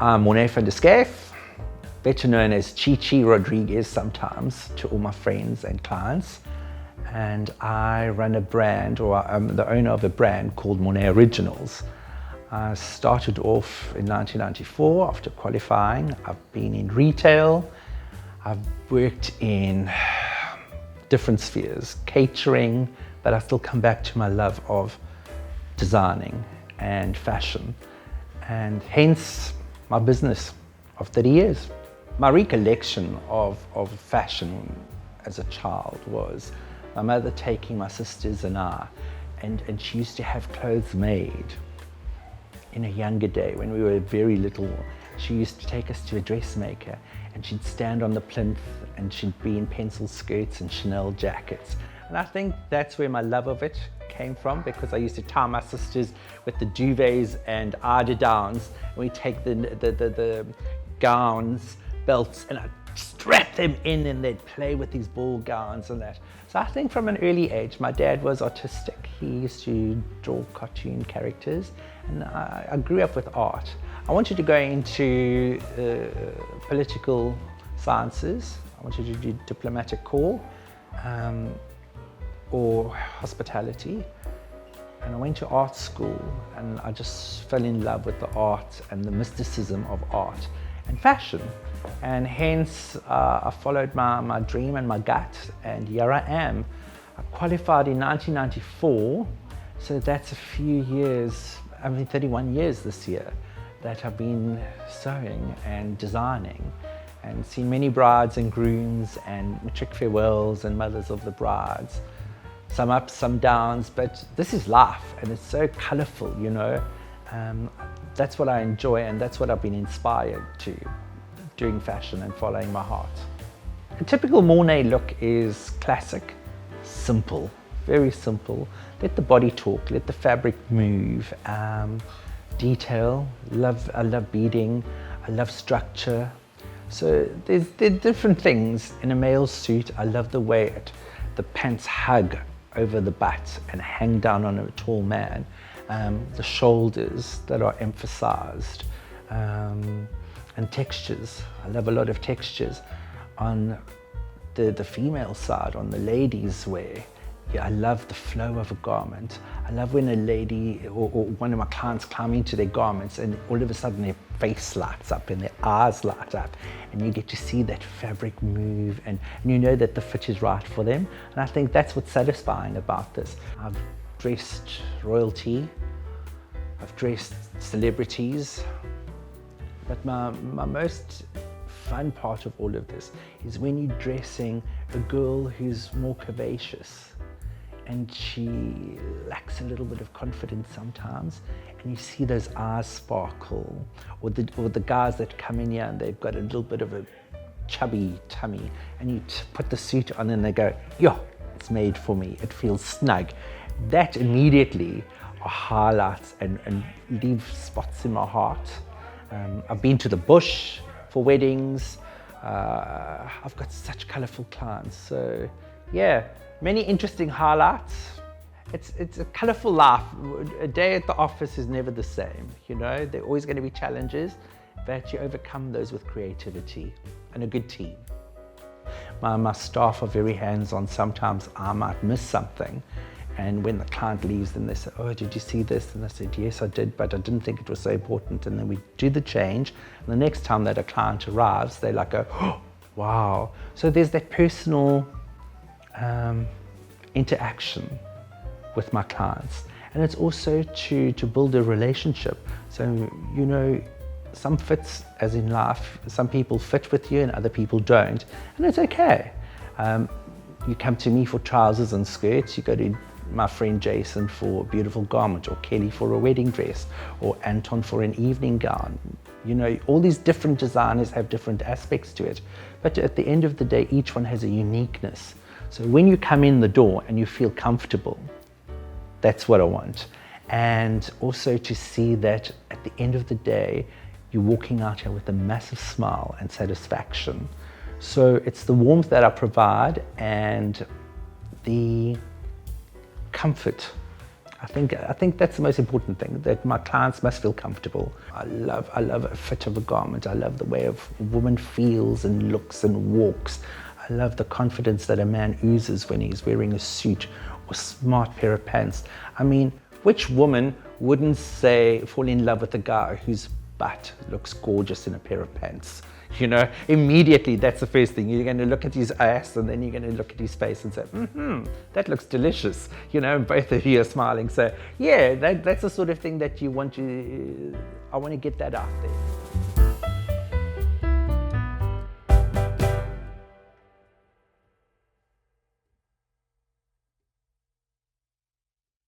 I'm Morne from Schyff, better known as Chi Rodriguez sometimes to all my friends and clients. And I run a brand, or I'm the owner of a brand called Morne Originals. I started off in 1994 after qualifying. I've been in retail, I've worked in different spheres, catering, but I still come back to my love of designing and fashion, and hence my business of 30 years. My recollection of fashion as a child was my mother taking my sisters and I, and she used to have clothes made in a younger day when we were very little. She used to take us to a dressmaker and she'd stand on the plinth and she'd be in pencil skirts and Chanel jackets. And I think that's where my love of it came from, because I used to tie my sisters with the duvets and eider-downs, and we'd take the gowns, belts, and I'd strap them in and they'd play with these ball gowns and that. So I think from an early age, my dad was artistic. He used to draw cartoon characters, and I grew up with art. I wanted to go into political sciences. I wanted to do diplomatic corps or hospitality. And I went to art school and I just fell in love with the art and the mysticism of art and fashion. And hence I followed my dream and my gut, and here I am. I qualified in 1994, so that's a few years, 31 years this year, that I've been sewing and designing and seen many brides and grooms and matric farewells and mothers of the brides. Some ups, some downs, but this is life and it's so colorful, you know. That's what I enjoy, and that's what I've been inspired to, doing fashion and following my heart. A typical Morne look is classic, simple, very simple. Let the body talk, let the fabric move. Detail, I love beading, I love structure. So there are different things. In a male suit, I love the way the pants hug over the butt and hang down on a tall man. The shoulders that are emphasized, and textures. I love a lot of textures on the female side, on the ladies' wear. Yeah, I love the flow of a garment. I love when a lady or one of my clients climb into their garments and all of a sudden their face lights up and their eyes light up, and you get to see that fabric move, and you know that the fit is right for them. And I think that's what's satisfying about this. I've dressed royalty, I've dressed celebrities, but my most fun part of all of this is when you're dressing a girl who's more curvaceous and she lacks a little bit of confidence sometimes, and you see those eyes sparkle, or the guys that come in here and they've got a little bit of a chubby tummy, and you put the suit on and they go, yeah, it's made for me, it feels snug. That immediately are highlights and leave spots in my heart. I've been to the bush for weddings. I've got such colorful clients. So yeah, many interesting highlights. It's a colorful life. A day at the office is never the same. You know, there are always going to be challenges, but you overcome those with creativity and a good team. My staff are very hands-on. Sometimes I might miss something, and when the client leaves, then they say, oh, did you see this? And I said, yes, I did, but I didn't think it was so important. And then we do the change, and the next time that a client arrives, they like go, oh, wow. So there's that personal interaction with my clients. And it's also to build a relationship. So, you know, some fits, as in life, some people fit with you and other people don't, and it's okay. You come to me for trousers and skirts, you go to my friend Jason for a beautiful garment, or Kelly for a wedding dress, or Anton for an evening gown. You know, all these different designers have different aspects to it, but at the end of the day, each one has a uniqueness. So when you come in the door and you feel comfortable, that's what I want. And also to see that at the end of the day, you're walking out here with a massive smile and satisfaction. So it's the warmth that I provide and the comfort. I think that's the most important thing, that my clients must feel comfortable. I love a fit of a garment. I love the way a woman feels and looks and walks. I love the confidence that a man oozes when he's wearing a suit or a smart pair of pants. I mean, which woman wouldn't fall in love with a guy whose butt looks gorgeous in a pair of pants? You know, immediately that's the first thing. You're going to look at his ass and then you're going to look at his face and say, that looks delicious. You know, both of you are smiling. So yeah, that's the sort of thing that I want to get that out there.